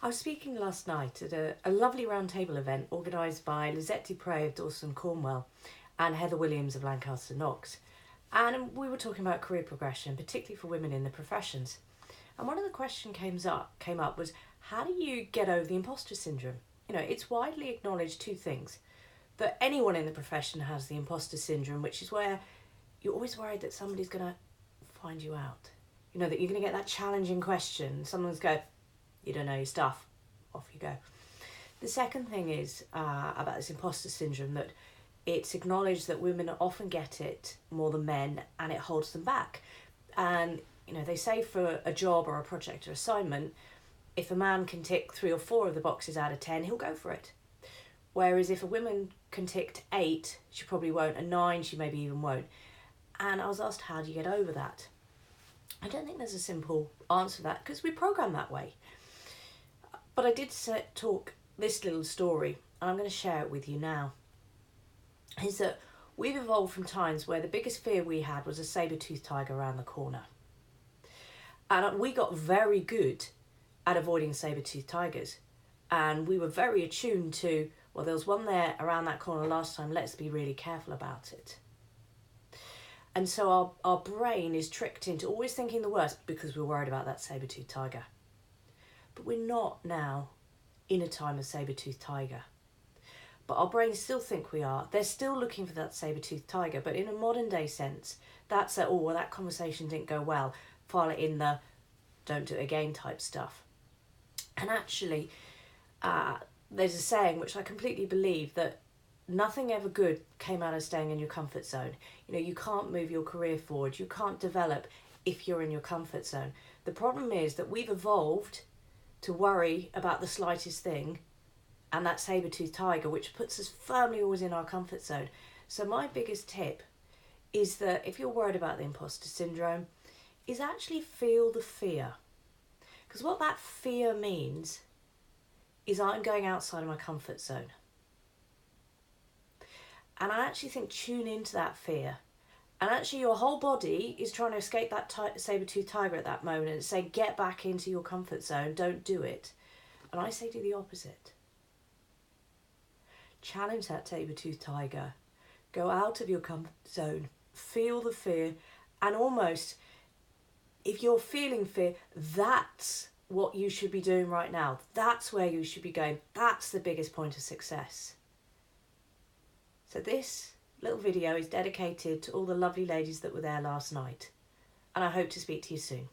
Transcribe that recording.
I was speaking last night at a lovely roundtable event organised by Lizette Dupre of Dawson Cornwall and Heather Williams of Lancaster Knox. And we were talking about career progression, particularly for women in the professions. And one of the questions came up was, how do you get over the imposter syndrome? You know, it's widely acknowledged two things. That anyone in the profession has the imposter syndrome, which is where you're always worried that somebody's going to find you out. You know, that you're going to get that challenging question. Someone's go, you don't know your stuff. Off you go. The second thing is about this imposter syndrome, that it's acknowledged that women often get it more than men and it holds them back. And, you know, they say for a job or a project or assignment, if a man can tick 3 or 4 of the boxes out of 10, he'll go for it. Whereas if a woman can tick 8, she probably won't, and 9, she maybe even won't. And I was asked, how do you get over that? I don't think there's a simple answer to that, because we're programmed that way. But I did talk this little story, and I'm going to share it with you now. Is that we've evolved from times where the biggest fear we had was a saber-toothed tiger around the corner. And we got very good at avoiding saber-toothed tigers. And we were very attuned to, well, there was one there around that corner last time, let's be really careful about it. And so our brain is tricked into always thinking the worst because we're worried about that saber-toothed tiger. But we're not now in a time of saber-toothed tiger. But our brains still think we are. They're still looking for that saber-toothed tiger, but in a modern day sense, that's a, oh, well, that conversation didn't go well, file it in the don't do it again type stuff. And actually, there's a saying which I completely believe, that nothing ever good came out of staying in your comfort zone. You know, you can't move your career forward, you can't develop if you're in your comfort zone. The problem is that we've evolved to worry about the slightest thing, and that saber-toothed tiger, which puts us firmly always in our comfort zone. So my biggest tip is that if you're worried about the imposter syndrome, is actually feel the fear. Because what that fear means is I'm going outside of my comfort zone. And I actually think tune into that fear. And actually your whole body is trying to escape that saber-toothed tiger at that moment and say, get back into your comfort zone, don't do it. And I say do the opposite. Challenge that saber-toothed tiger. Go out of your comfort zone. Feel the fear. And almost, if you're feeling fear, that's what you should be doing right now. That's where you should be going. That's the biggest point of success. So this little video is dedicated to all the lovely ladies that were there last night. And I hope to speak to you soon.